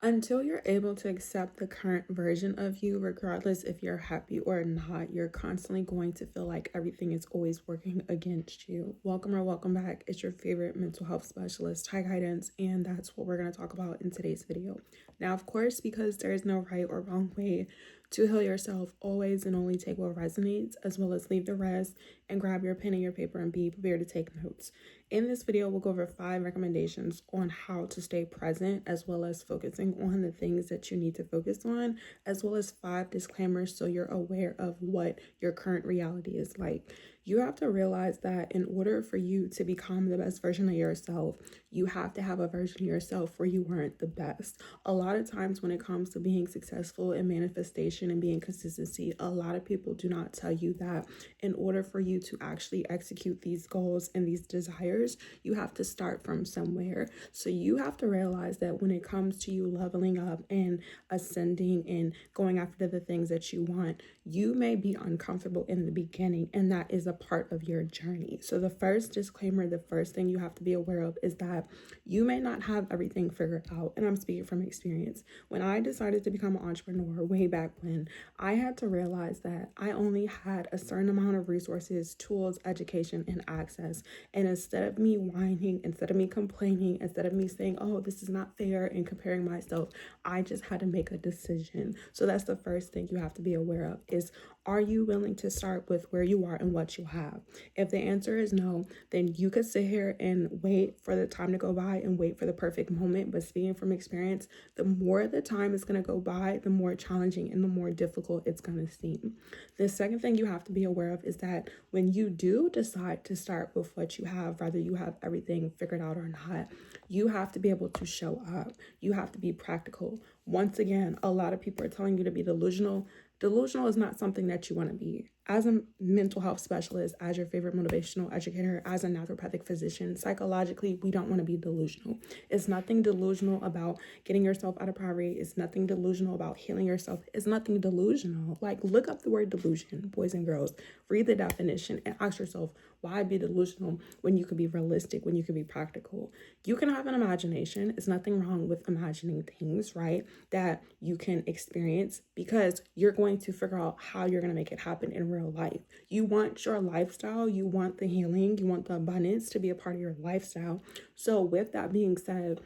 Until you're able to accept the current version of you, regardless if you're happy or not, you're constantly going to feel like everything is always working against you. Welcome or welcome back. It's your favorite mental health specialist, High Guidance, and that's what we're going to talk about in today's video. Now, of course, because there is no right or wrong way to heal yourself, always and only take what resonates, as well as leave the rest, and grab your pen and your paper and be prepared to take notes. In this video, we'll go over 5 recommendations on how to stay present, as well as focusing on the things that you need to focus on, as well as 5 disclaimers so you're aware of what your current reality is like. You have to realize that in order for you to become the best version of yourself, you have to have a version of yourself where you weren't the best. A lot of times when it comes to being successful in manifestation and being consistency, a lot of people do not tell you that in order for you to actually execute these goals and these desires, you have to start from somewhere. So you have to realize that when it comes to you leveling up and ascending and going after the things that you want, you may be uncomfortable in the beginning, and that is a part of your journey. So the first disclaimer, the first thing you have to be aware of is that you may not have everything figured out. And I'm speaking from experience. When I decided to become an entrepreneur way back when, I had to realize that I only had a certain amount of resources, tools, education, and access. And instead of me whining, instead of me complaining, instead of me saying, oh, this is not fair, and comparing myself, I just had to make a decision. So that's the first thing you have to be aware of is, are you willing to start with where you are and what you have? If the answer is no, then you could sit here and wait for the time to go by and wait for the perfect moment. But speaking from experience, the more the time is going to go by, the more challenging and the more difficult it's going to seem. The second thing you have to be aware of is that when you do decide to start with what you have, whether you have everything figured out or not, you have to be able to show up. You have to be practical. Once again, a lot of people are telling you to be delusional. Delusional is not something that you want to be. As a mental health specialist, as your favorite motivational educator, as a naturopathic physician, psychologically, we don't want to be delusional. It's nothing delusional about getting yourself out of poverty. It's nothing delusional about healing yourself. It's nothing delusional. Like, look up the word delusion, boys and girls. Read the definition and ask yourself, why be delusional when you could be realistic, when you could be practical? You can have an imagination. It's nothing wrong with imagining things, right, that you can experience, because you're going to figure out how you're going to make it happen in real life. You want your lifestyle, you want the healing, you want the abundance to be a part of your lifestyle. So with that being said,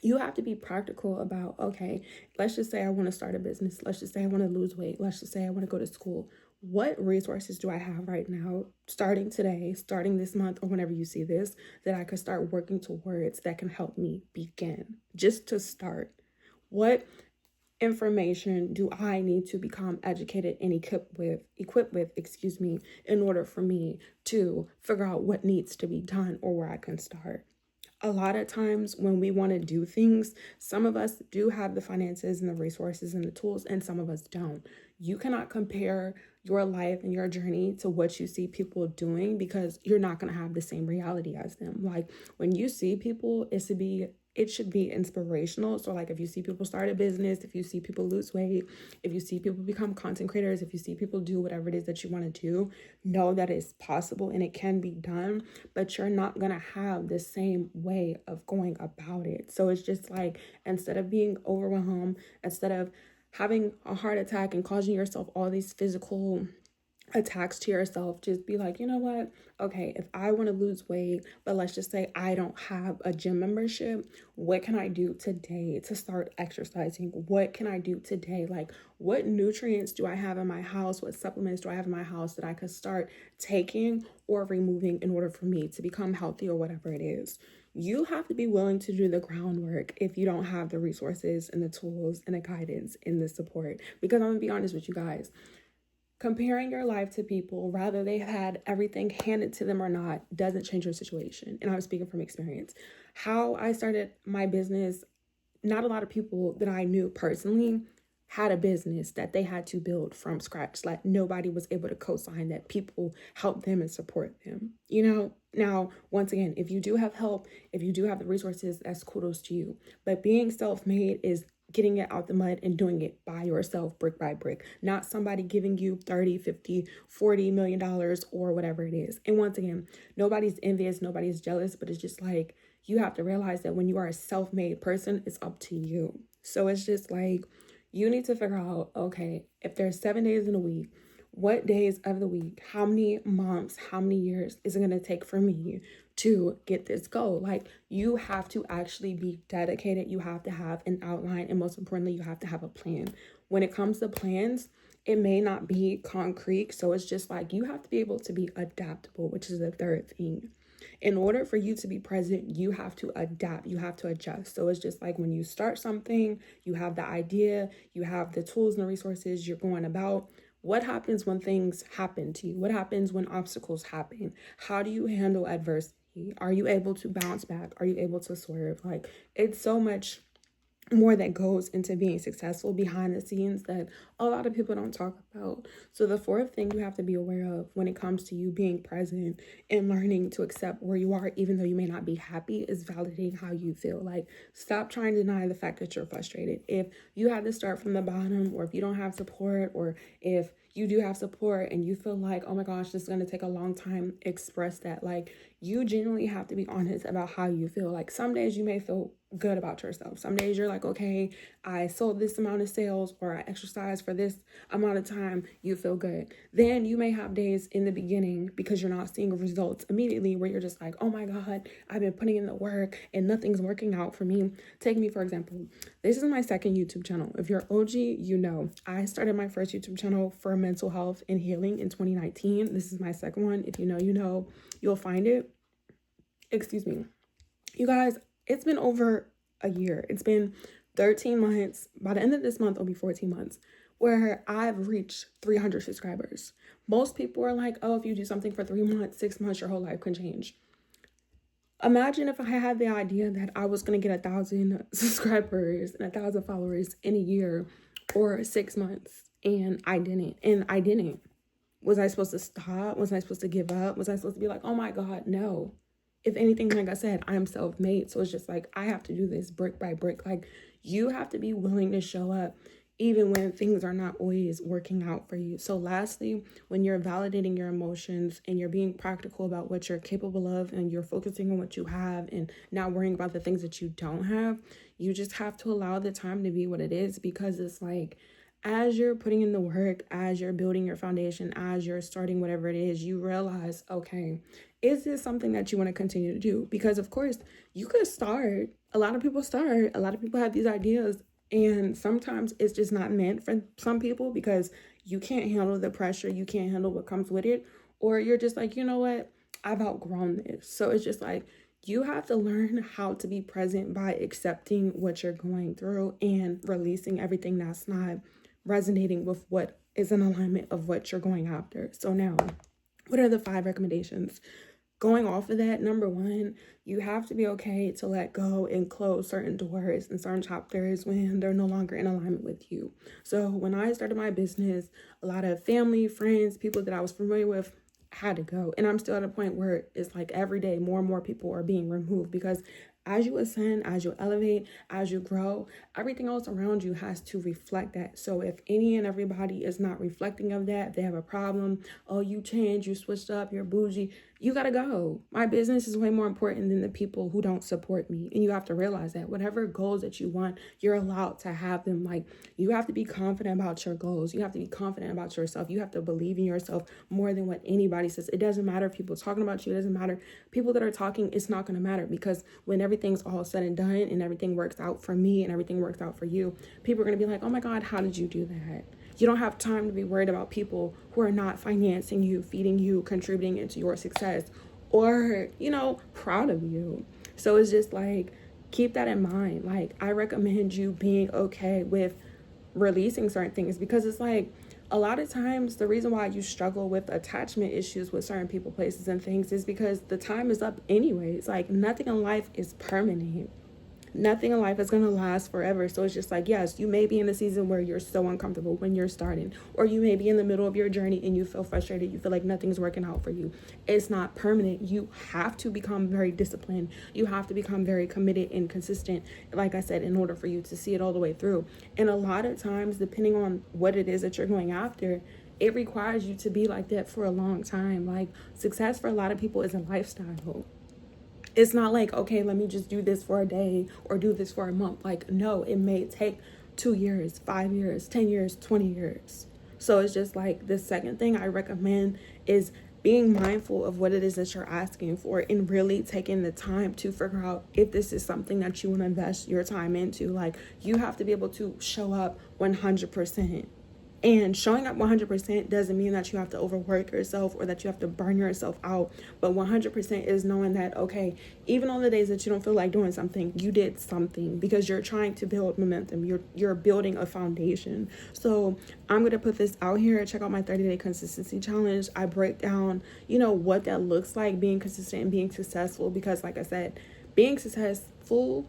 you have to be practical about, okay, let's just say I want to start a business. Let's just say I want to lose weight. Let's just say I want to go to school. What resources do I have right now, starting today, starting this month, or whenever you see this, that I could start working towards that can help me begin, just to start? What information do I need to become educated and equipped with, in order for me to figure out what needs to be done or where I can start? A lot of times when we want to do things, some of us do have the finances and the resources and the tools, and some of us don't. You cannot compare your life and your journey to what you see people doing, because you're not going to have the same reality as them. Like, when you see people, it should be inspirational. So like, if you see people start a business, if you see people lose weight, if you see people become content creators, if you see people do whatever it is that you want to do, know that it's possible and it can be done, but you're not going to have the same way of going about it. So it's just like, instead of being overwhelmed, instead of having a heart attack and causing yourself all these physical attacks to yourself, just be like, you know what? Okay, if I want to lose weight, but let's just say I don't have a gym membership, what can I do today to start exercising? What can I do today? Like, what nutrients do I have in my house? What supplements do I have in my house that I could start taking or removing in order for me to become healthy, or whatever it is? You have to be willing to do the groundwork if you don't have the resources and the tools and the guidance and the support. Because I'm gonna be honest with you guys, comparing your life to people, whether they had everything handed to them or not, doesn't change your situation. And I'm speaking from experience. How I started my business, not a lot of people that I knew personally had a business that they had to build from scratch. Like, nobody was able to co-sign that. People help them and support them, you know? Now, once again, if you do have help, if you do have the resources, that's kudos to you. But being self-made is getting it out the mud and doing it by yourself, brick by brick, not somebody giving you 30, 50, 40 million dollars or whatever it is. And once again, nobody's envious, nobody's jealous, but it's just like, you have to realize that when you are a self-made person, it's up to you. So it's just like, you need to figure out, okay, if there's 7 days in a week, what days of the week, how many months, how many years is it going to take for me to get this goal? Like, you have to actually be dedicated. You have to have an outline. And most importantly, you have to have a plan. When it comes to plans, it may not be concrete. So it's just like, you have to be able to be adaptable, which is the third thing. In order for you to be present, you have to adapt, you have to adjust. So it's just like, when you start something, you have the idea, you have the tools and the resources you're going about. What happens when things happen to you? What happens when obstacles happen? How do you handle adversity? Are you able to bounce back? Are you able to swerve? Like, it's so much more that goes into being successful behind the scenes that a lot of people don't talk about. So the fourth thing you have to be aware of when it comes to you being present and learning to accept where you are, even though you may not be happy, is validating how you feel. Like, stop trying to deny the fact that you're frustrated. If you had to start from the bottom, or if you don't have support, or if you do have support and you feel like, oh my gosh, this is going to take a long time, express that. Like, you genuinely have to be honest about how you feel. Like, some days you may feel good about yourself. Some days you're like, okay, I sold this amount of sales, or I exercised for this amount of time. You feel good. Then you may have days in the beginning, because you're not seeing results immediately, where you're just like, oh my God, I've been putting in the work and nothing's working out for me. Take me, for example. This is my second YouTube channel. If you're OG, you know, I started my first YouTube channel for mental health and healing in 2019. This is my second one. If you know, you know, you'll find it. Excuse me. You guys, it's been over a year. It's been 13 months. By the end of this month, it'll be 14 months where I've reached 300 subscribers. Most people are like, oh, if you do something for 3 months, 6 months, your whole life can change. Imagine if I had the idea that I was going to get 1,000 subscribers and 1,000 followers in a year or 6 months, and I didn't. Was I supposed to stop? Was I supposed to give up? Was I supposed to be like, oh my God, no. If anything, like I said, I'm self-made. So it's just like, I have to do this brick by brick. Like, you have to be willing to show up even when things are not always working out for you. So lastly, when you're validating your emotions and you're being practical about what you're capable of, and you're focusing on what you have and not worrying about the things that you don't have, you just have to allow the time to be what it is. Because it's like, as you're putting in the work, as you're building your foundation, as you're starting whatever it is, you realize, okay, is this something that you want to continue to do? Because of course you could start. A lot of people start. A lot of people have these ideas, and sometimes it's just not meant for some people because you can't handle the pressure. You can't handle what comes with it. Or you're just like, you know what? I've outgrown this. So it's just like, you have to learn how to be present by accepting what you're going through and releasing everything that's not resonating with what is in alignment of what you're going after. So now, what are the 5 recommendations? Going off of that, number 1, you have to be okay to let go and close certain doors and certain chapters when they're no longer in alignment with you. So when I started my business, a lot of family, friends, people that I was familiar with had to go. And I'm still at a point where it's like every day more and more people are being removed, because as you ascend, as you elevate, as you grow, everything else around you has to reflect that. So if any and everybody is not reflecting of that, if they have a problem, oh, you changed, you switched up, you're bougie, you gotta go. My business is way more important than the people who don't support me. And you have to realize that whatever goals that you want, you're allowed to have them. Like, you have to be confident about your goals. You have to be confident about yourself. You have to believe in yourself more than what anybody says. It doesn't matter if people are talking about you. It doesn't matter. People that are talking, it's not going to matter, because when everything's all said and done and everything works out for me and everything works out for you, people are going to be like, oh my God, how did you do that? You don't have time to be worried about people who are not financing you, feeding you, contributing into your success, or, you know, proud of you. So it's just like, keep that in mind. Like, I recommend you being okay with releasing certain things, because it's like, a lot of times the reason why you struggle with attachment issues with certain people, places, and things is because the time is up anyways. Like, nothing in life is permanent. Nothing in life is going to last forever. So it's just like, yes, you may be in a season where you're so uncomfortable when you're starting, or you may be in the middle of your journey and you feel frustrated. You feel like nothing's working out for you. It's not permanent. You have to become very disciplined. You have to become very committed and consistent, like I said, in order for you to see it all the way through. And a lot of times, depending on what it is that you're going after, it requires you to be like that for a long time. Like, success for a lot of people is a lifestyle. It's not like, okay, let me just do this for a day or do this for a month. Like, no, it may take 2 years, 5 years, 10 years, 20 years. So it's just like the second thing I recommend is being mindful of what it is that you're asking for and really taking the time to figure out if this is something that you want to invest your time into. Like, you have to be able to show up 100%. And showing up 100% doesn't mean that you have to overwork yourself or that you have to burn yourself out. But 100% is knowing that, okay, even on the days that you don't feel like doing something, you did something because you're trying to build momentum. You're building a foundation. So I'm going to put this out here. Check out my 30-day consistency challenge. I break down, what that looks like, being consistent and being successful. Because like I said, being successful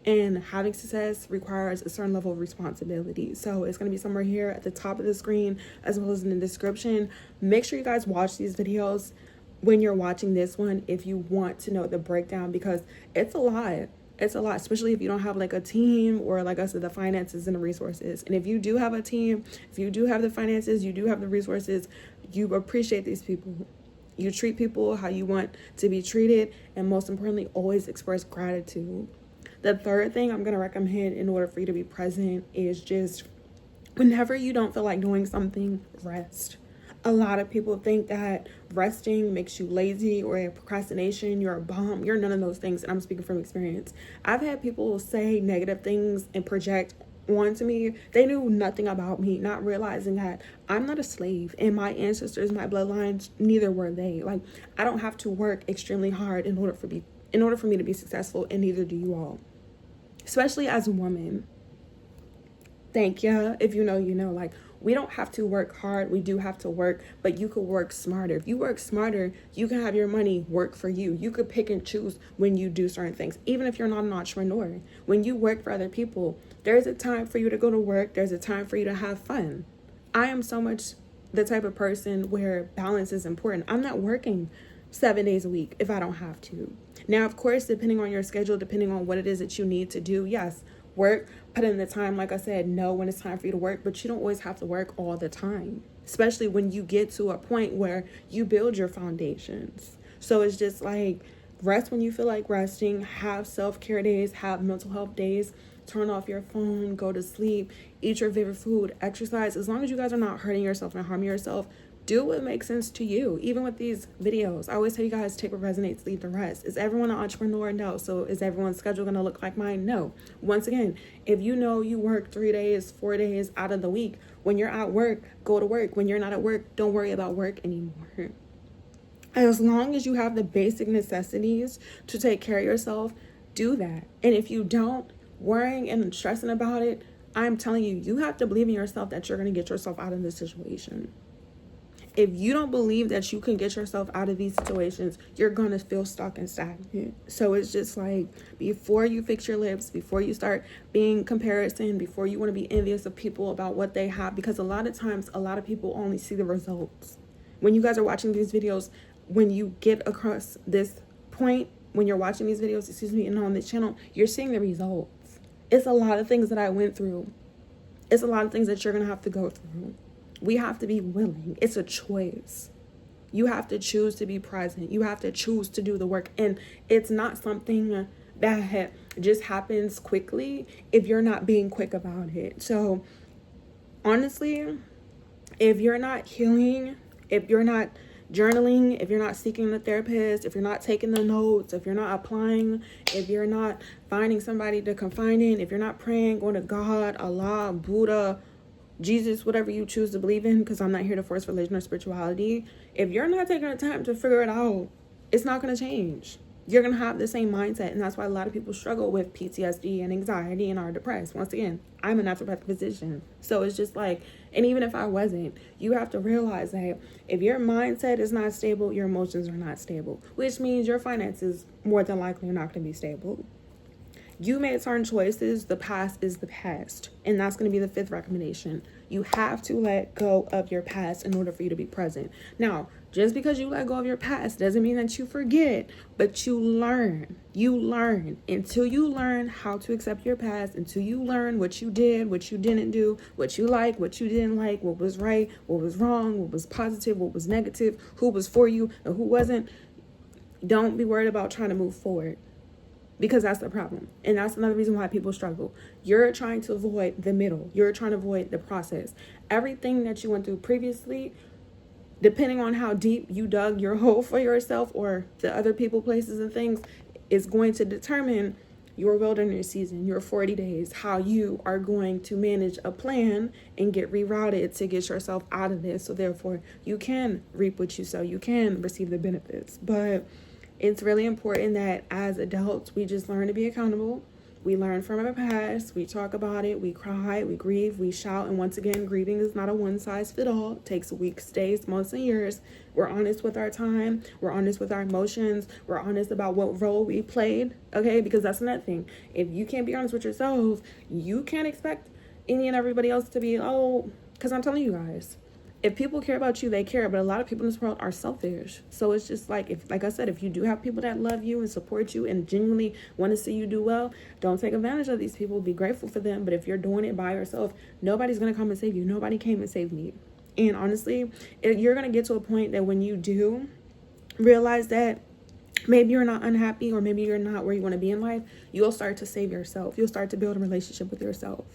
and having success requires a certain level of responsibility. So it's going to be somewhere here at the top of the screen as well as in the description. Make sure you guys watch these videos when you're watching this one if you want to know the breakdown, because it's a lot. It's a lot, especially if you don't have like a team or, like I said, the finances and the resources. And if you do have a team, if you do have the finances, you do have the resources, you appreciate these people. You treat people how you want to be treated. And most importantly, always express gratitude. The third thing I'm going to recommend in order for you to be present is just whenever you don't feel like doing something, rest. A lot of people think that resting makes you lazy or a procrastination, you're a bum. You're none of those things. And I'm speaking from experience. I've had people say negative things and project onto me. They knew nothing about me, not realizing that I'm not a slave, and my ancestors, my bloodlines, neither were they. Like, I don't have to work extremely hard in order for me to be successful, and neither do you all. Especially as a woman. Thank you. If you know, you know. Like, we don't have to work hard. We do have to work, but you could work smarter. If you work smarter, you can have your money work for you. You could pick and choose when you do certain things, even if you're not an entrepreneur. When you work for other people, there's a time for you to go to work. There's a time for you to have fun. I am so much the type of person where balance is important. I'm not working 7 days a week if I don't have to. Now, of course, depending on your schedule, depending on what it is that you need to do, yes, work, put in the time. Like I said, know when it's time for you to work, but you don't always have to work all the time, especially when you get to a point where you build your foundations. So it's just like, rest when you feel like resting, have self-care days, have mental health days, turn off your phone, go to sleep, eat your favorite food, exercise. As long as you guys are not hurting yourself and harming yourself, do what makes sense to you. Even with these videos, I always tell you guys, take what resonates, leave the rest. Is everyone an entrepreneur? No. So is everyone's schedule going to look like mine? No. Once again, if you know you work 3 days, 4 days out of the week, when you're at work, go to work. When you're not at work, don't worry about work anymore. As long as you have the basic necessities to take care of yourself, do that. And if you don't, worrying and stressing about it, I'm telling you, you have to believe in yourself that you're going to get yourself out of this situation. If you don't believe that you can get yourself out of these situations, you're going to feel stuck and stagnant. So it's just like, before you fix your lips, before you start being comparison, before you want to be envious of people about what they have, because a lot of times, a lot of people only see the results. When you guys are watching these videos, when you get across this point, when you're watching these videos, and on this channel, you're seeing the results. It's a lot of things that I went through. It's a lot of things that you're going to have to go through. We have to be willing. It's a choice. You have to choose to be present. You have to choose to do the work. And it's not something that just happens quickly if you're not being quick about it. So honestly, if you're not healing, if you're not journaling, if you're not seeking the therapist, if you're not taking the notes, if you're not applying, if you're not finding somebody to confide in, if you're not praying, going to God, Allah, Buddha, Jesus, whatever you choose to believe in, because I'm not here to force religion or spirituality. If you're not taking the time to figure it out, it's not going to change. You're going to have the same mindset. And that's why a lot of people struggle with PTSD and anxiety and are depressed. Once again, I'm a naturopathic physician. So it's just like, and even if I wasn't, you have to realize that if your mindset is not stable, your emotions are not stable, which means your finances more than likely are not going to be stable. You made certain choices. The past is the past. And that's going to be the fifth recommendation. You have to let go of your past in order for you to be present. Now, just because you let go of your past doesn't mean that you forget, but you learn. You learn. Until you learn how to accept your past, until you learn what you did, what you didn't do, what you liked, what you didn't like, what was right, what was wrong, what was positive, what was negative, who was for you and who wasn't. Don't be worried about trying to move forward, because that's the problem. And that's another reason why people struggle. You're trying to avoid the middle. You're trying to avoid the process. Everything that you went through previously, depending on how deep you dug your hole for yourself or the other people, places, and things, is going to determine your wilderness season, your 40 days, how you are going to manage a plan and get rerouted to get yourself out of this. So therefore, you can reap what you sow. You can receive the benefits. But it's really important that as adults, we just learn to be accountable. We learn from our past, we talk about it, we cry, we grieve, we shout. And once again, grieving is not a one size fit all. It takes weeks, days, months, and years. We're honest with our time. We're honest with our emotions. We're honest about what role we played, okay? Because that's another thing. If you can't be honest with yourself, you can't expect any and everybody else to be, oh, because I'm telling you guys, if people care about you, they care. But a lot of people in this world are selfish. So it's just like, if, like I said, if you do have people that love you and support you and genuinely want to see you do well, don't take advantage of these people. Be grateful for them. But if you're doing it by yourself, nobody's going to come and save you. Nobody came and saved me. And honestly, you're going to get to a point that when you do realize that maybe you're not unhappy, or maybe you're not where you want to be in life, you'll start to save yourself. You'll start to build a relationship with yourself.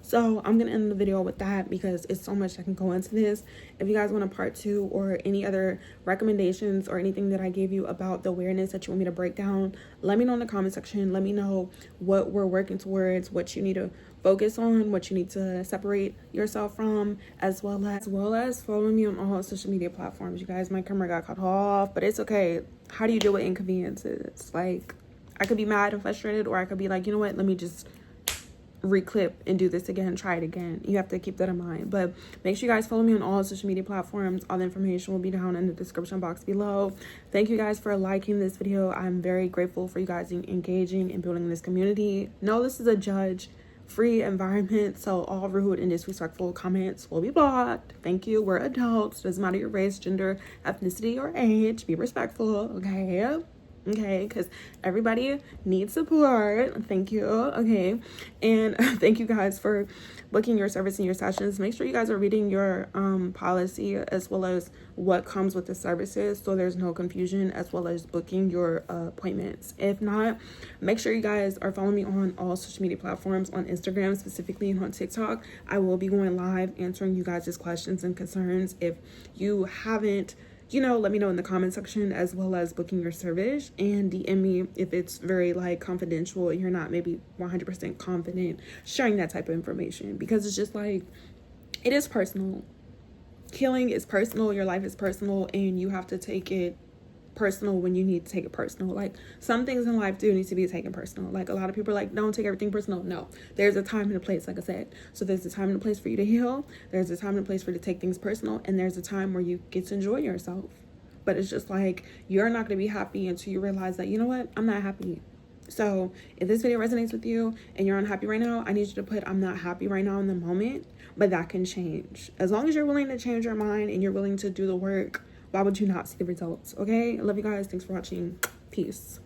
So I'm going to end the video with that, because it's so much that can go into this. If you guys want a part 2 or any other recommendations or anything that I gave you about the awareness that you want me to break down, let me know in the comment section. Let me know what we're working towards, what you need to focus on, what you need to separate yourself from, as well as follow me on all social media platforms. You guys, my camera got cut off, but it's okay. How do you deal with inconveniences? Like, I could be mad and frustrated, or I could be like, you know what, let me just reclip and do this again, try it again. You have to keep that in mind. But make sure you guys follow me on all social media platforms. All the information will be down in the description box below. Thank you guys for liking this video. I'm very grateful for you guys engaging and building this community. No, this is a judge free environment, so all rude and disrespectful comments will be blocked. Thank you. We're adults. Doesn't matter your race, gender, ethnicity, or age. Be respectful, okay? Okay, because everybody needs support. Thank you. Okay, and thank you guys for booking your service and your sessions. Make sure you guys are reading your policy, as well as what comes with the services, so there's no confusion, as well as booking your appointments. If not, make sure you guys are following me on all social media platforms, on Instagram specifically, and on TikTok. I will be going live answering you guys' questions and concerns. If you haven't, let me know in the comment section, as well as booking your service, and DM me if it's very like confidential and you're not maybe 100% confident sharing that type of information, because it's just like, it is personal. Healing is personal. Your life is personal, and you have to take it personal when you need to take it personal. Like, some things in life do need to be taken personal. Like, a lot of people are like, don't take everything personal. No, there's a time and a place, like I said. So there's a time and a place for you to heal, there's a time and a place for you to take things personal, and there's a time where you get to enjoy yourself. But it's just like, you're not going to be happy until you realize that, you know what, I'm not happy. So if this video resonates with you and you're unhappy right now, I need you to put, I'm not happy right now in the moment, but that can change. As long as you're willing to change your mind and you're willing to do the work, why would you not see the results? Okay, I love you guys. Thanks for watching. Peace.